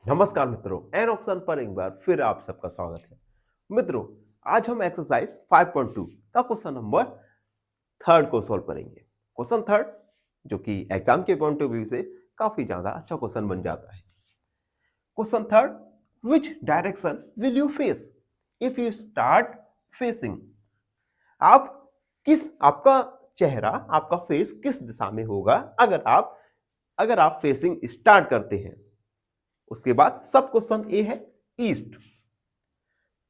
नमस्कार मित्रों, an option पर एक बार फिर आप सबका स्वागत है। मित्रों, आज हम एक्सरसाइज 5.2 का क्वेश्चन नंबर थर्ड को सॉल्व करेंगे। क्वेश्चन थर्ड जो कि एग्जाम के पॉइंट ऑफ व्यू से काफी ज्यादा अच्छा क्वेश्चन बन जाता है। Question third, which direction will you face if you start facing? आप आपका चेहरा, आपका फेस किस दिशा में होगा अगर आप फेसिंग स्टार्ट करते हैं? उसके बाद सब क्वेश्चन ए है east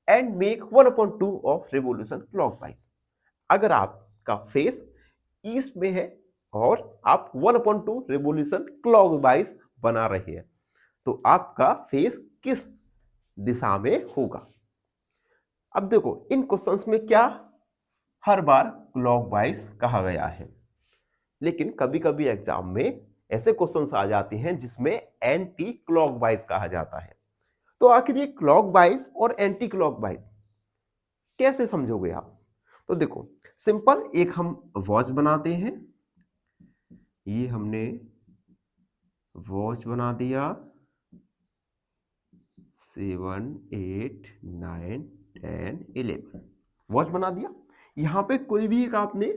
and make 1/2 of revolution clockwise. अगर आपका फेस ईस्ट में है और आप 1/2 रिवोल्यूशन क्लॉकवाइज बना रहे हैं तो आपका फेस किस दिशा में होगा? अब देखो, इन क्वेश्चंस में क्या हर बार क्लॉकवाइज कहा गया है, लेकिन कभी कभी एग्जाम में ऐसे क्वेश्चंस आ जाते हैं जिसमें एंटी क्लॉकवाइज कहा जाता है। तो आखिर ये क्लॉकवाइज और एंटी क्लॉकवाइज कैसे समझोगे आप? तो देखो, सिंपल एक हम वॉच बनाते हैं। ये हमने वॉच बना दिया 7, 8, 9, 10, 11 वॉच बना दिया। यहां पे कोई भी एक आपने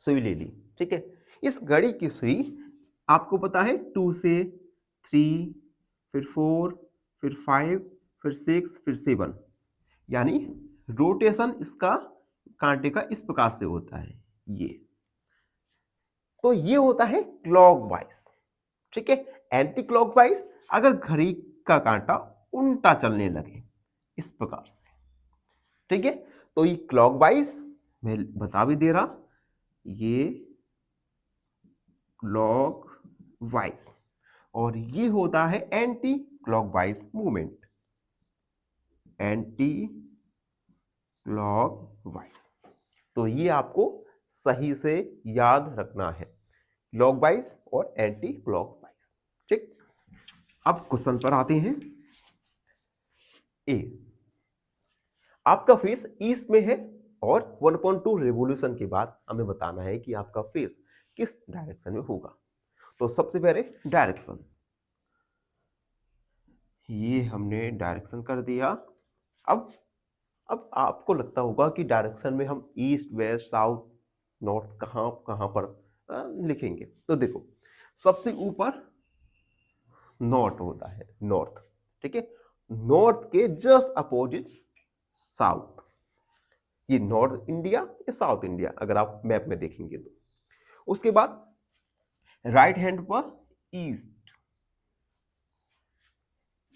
सुई ले ली, ठीक है। इस घड़ी की सुई आपको पता है 2 से 3, फिर 4, फिर 5, फिर 6, फिर 7, यानी रोटेशन इसका कांटे का इस प्रकार से होता है। ये तो ये होता है क्लॉकवाइज, ठीक है। एंटी क्लॉकवाइज अगर घड़ी का कांटा उल्टा चलने लगे इस प्रकार से, ठीक है। तो ये क्लॉकवाइज मैं बता भी दे रहा, ये क्लॉकवाइज, और ये होता है anti clockwise movement, anti clockwise. तो ये आपको सही से याद रखना है, क्लॉकवाइज और एंटी क्लॉकवाइज, ठीक। अब क्वेश्चन पर आते हैं। ए, आपका फेस ईस्ट में है और 1/2 रिवोल्यूशन के बाद हमें बताना है कि आपका फेस किस डायरेक्शन में होगा। तो सबसे पहले डायरेक्शन, ये हमने डायरेक्शन कर दिया। अब आपको लगता होगा कि डायरेक्शन में हम ईस्ट, वेस्ट, साउथ, नॉर्थ कहां कहां पर लिखेंगे। तो देखो, सबसे ऊपर नॉर्थ होता है, नॉर्थ, ठीक है। नॉर्थ के जस्ट अपोजिट साउथ, ये नॉर्थ इंडिया, ये साउथ इंडिया अगर आप मैप में देखेंगे तो। उसके बाद राइट हैंड पर ईस्ट,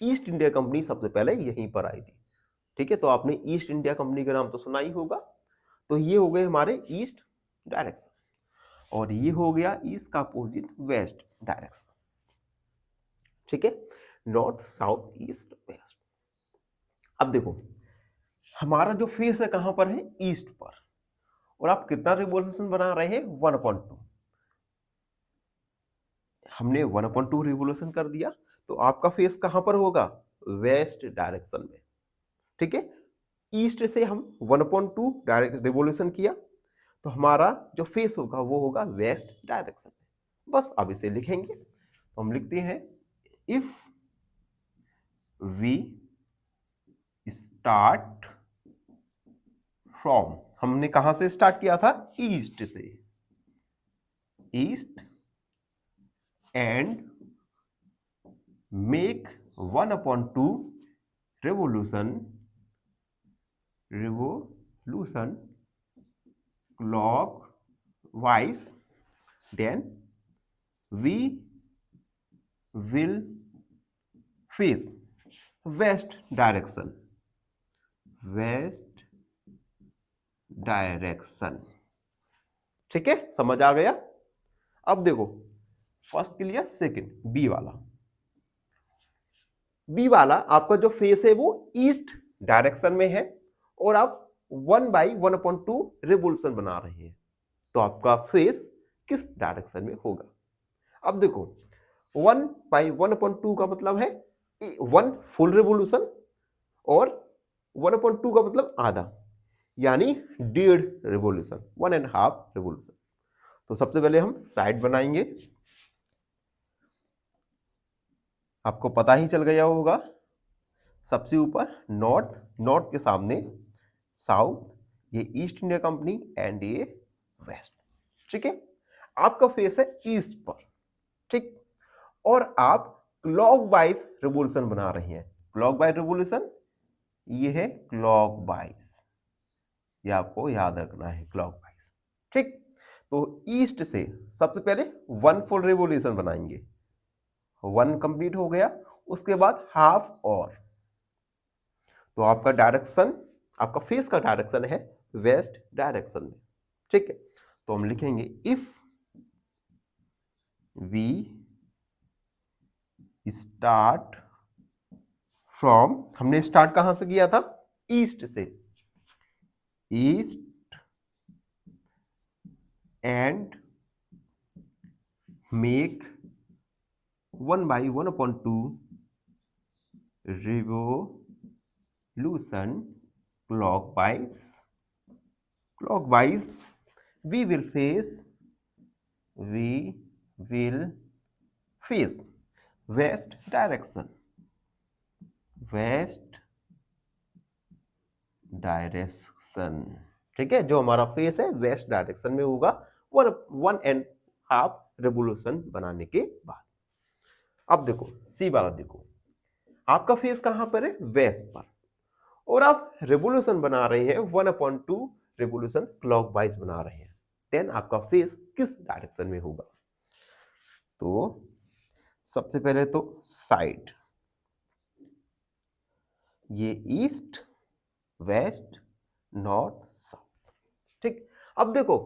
ईस्ट इंडिया कंपनी सबसे पहले यहीं पर आई थी, ठीक है। तो आपने ईस्ट इंडिया कंपनी का नाम तो सुना ही होगा। तो ये हो गए हमारे ईस्ट डायरेक्शन, और ये हो गया ईस्ट का अपोजिट वेस्ट डायरेक्शन, ठीक है। North, south, east, west. अब देखो, हमारा जो फेस है कहां पर है? ईस्ट पर, और आप कितना रिवोल्यूशन बना रहे हैं? 1/2। हमने 1/2 रिवोल्यूशन कर दिया, तो आपका फेस कहां पर होगा? वेस्ट डायरेक्शन में, ठीक है। ईस्ट से हम 1/2 डायरेक्ट रिवोल्यूशन किया, तो हमारा जो फेस होगा वो होगा वेस्ट डायरेक्शन में। बस अब इसे लिखेंगे, तो हम लिखते हैं इफ वी स्टार्ट फ्रॉम, हमने कहां से स्टार्ट किया था? ईस्ट से, east and make 1/2 revolution clockwise, then we will face west direction, west direction, ठीक है। समझ आ गया? अब देखो, फर्स्ट क्लियर, सेकंड बी वाला। बी वाला आपका जो फेस है वो ईस्ट डायरेक्शन में है, और आप 1/1/2 रिवोल्यूशन बना रहे हैं, तो आपका फेस किस डायरेक्शन में होगा? अब देखो, 1/1/2 का मतलब है 1 फुल रिवोल्यूशन, और 1/2 का मतलब आधा, यानी 1.5 रिवोल्यूशन, 1.5 रिवोल्यूशन। तो सबसे पहले हम साइड बनाएंगे। आपको पता ही चल गया होगा, सबसे ऊपर नॉर्थ, नॉर्थ के सामने साउथ, ये ईस्ट इंडिया कंपनी एंड ये वेस्ट। ठीक है, आपका फेस है ईस्ट पर। ठीक, और आप क्लॉकवाइज रिवोल्यूशन बना रही हैं। क्लॉकवाइज रिवोल्यूशन, ये है क्लॉकवाइज, ये आपको याद रखना है, क्लॉकवाइज। ठीक, तो ईस्ट से सबसे पहले वन फुल रिवोल्यूशन बनाएंगे, वन कंप्लीट हो गया, उसके बाद हाफ और, तो आपका डायरेक्शन, आपका फेस का डायरेक्शन है वेस्ट डायरेक्शन में। ठीक है, तो हम लिखेंगे इफ वी स्टार्ट फ्रॉम, हमने स्टार्ट कहां से किया था, ईस्ट से, east and make 1/1/2 revolution clockwise, clockwise we will face west direction, west direction. ठीक है, जो हमारा फेस है वेस्ट डायरेक्शन में होगा 1.5 रेवोल्यूशन बनाने के बाद। अब देखो सी वाला, देखो आपका फेस कहां पर है, वेस्ट पर, और आप रेवोल्यूशन बना रहे हैं 1/2 रेवोल्यूशन क्लॉकवाइज बना रहे हैं, देन आपका फेस किस डायरेक्शन में होगा। तो सबसे पहले तो साइड, ये ईस्ट वेस्ट नॉर्थ साउथ। ठीक, अब देखो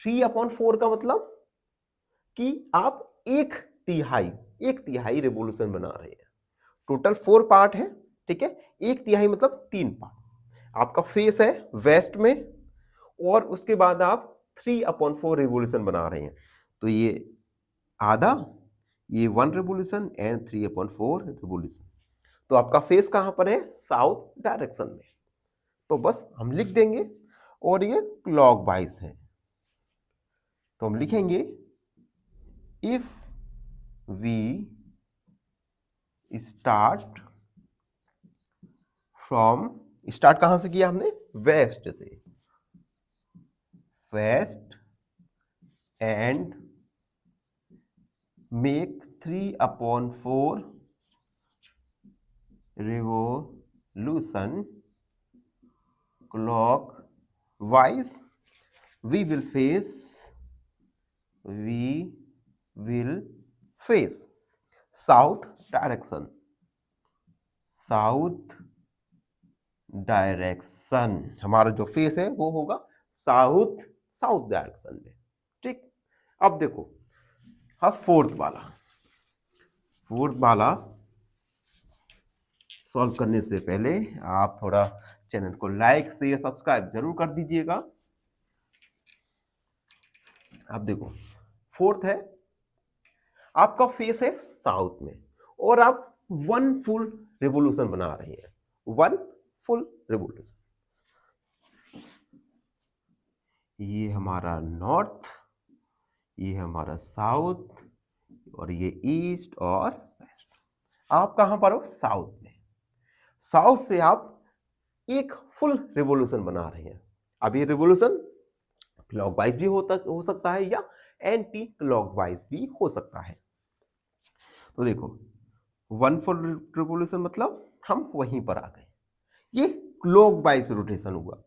3/4 का मतलब कि आप एक तिहाई रेवोल्यूशन बना रहे हैं। टोटल 4 पार्ट है, ठीक है, एक तिहाई मतलब 3 पार्ट। आपका फेस है वेस्ट में, और उसके बाद आप 3/4 रेवोल्यूशन बना रहे हैं, तो ये आधा, ये 1 रेवोल्यूशन एंड 3/4 रेवोल्यूशन। तो आपका फेस कहां पर है, साउथ डायरेक्शन में, तो बस हम लिख देंगे, और ये क्लॉकवाइज है, तो हम लिखेंगे if we start from, start कहां से किया हमने, वेस्ट से, west and make 3/4 revolution clockwise, we will face south direction, south direction, हमारा जो फेस है वो होगा साउथ, साउथ डायरेक्शन में। ठीक, अब देखो अब फोर्थ वाला सॉल्व करने से पहले आप थोड़ा चैनल को लाइक शेयर सब्सक्राइब जरूर कर दीजिएगा। अब देखो फोर्थ है, आपका फेस है साउथ में, और आप 1 फुल रेवोल्यूशन बना रहे हैं, 1 फुल रेवोल्यूशन। ये हमारा नॉर्थ, ये हमारा साउथ, और ये ईस्ट और वेस्ट। आप कहां पर हो, साउथ में, साउथ से आप एक फुल रेवोल्यूशन बना रहे हैं। अब ये रेवोल्यूशन क्लॉकवाइज भी हो सकता है या एंटी क्लॉकवाइज भी हो सकता है। तो देखो 1 फुल रेवोल्यूशन मतलब हम वहीं पर आ गए, ये क्लॉकवाइज रोटेशन हुआ।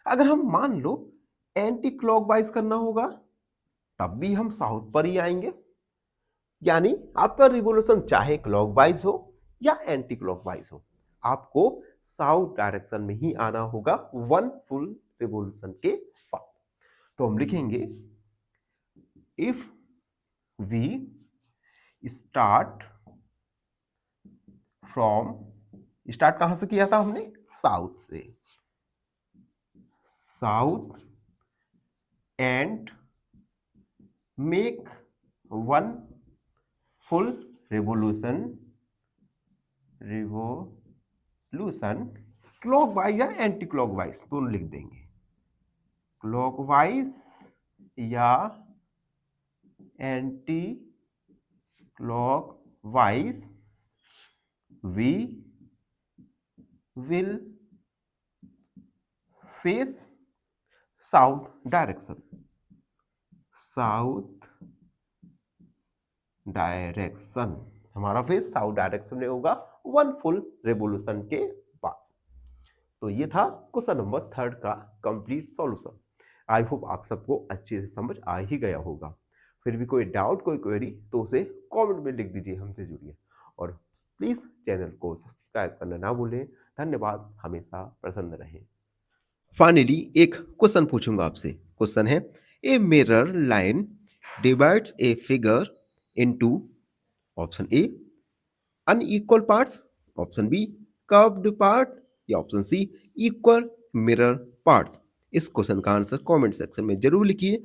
अगर हम मान लो एंटी क्लॉकवाइज करना होगा, तब भी हम साउथ पर ही आएंगे, यानी आपका रिवोल्यूशन चाहे क्लॉकवाइज हो या एंटी क्लॉकवाइज हो, आपको साउथ डायरेक्शन में ही आना होगा 1 फुल रिवोल्यूशन के बाद। तो हम लिखेंगे if we start from, start कहां से किया था हमने, साउथ से, south and make 1 full revolution clockwise या एंटी क्लॉकवाइज दोनों लिख देंगे, क्लॉकवाइज या anti clockwise we will face south direction, south direction, हमारा फेस साउथ डायरेक्शन में होगा 1 फुल रेवोल्यूशन के बाद। तो ये था क्वेश्चन नंबर 3 का कंप्लीट सॉल्यूशन। आई होप आप सबको अच्छे से समझ आ ही गया होगा। फिर भी कोई डाउट, कोई क्वेरी तो उसे कमेंट में लिख दीजिए, हमसे जुड़िए और प्लीज चैनल को सब्सक्राइब करना ना भूलें। धन्यवाद, हमेशा प्रसन्न रहें। फाइनली एक क्वेश्चन पूछूंगा आपसे। क्वेश्चन है, A mirror line divides a figure into option A unequal parts, option B curved part, या option C equal mirror parts. इस क्वेश्चन का आंसर कमेंट सेक्शन में जरूर लिखिए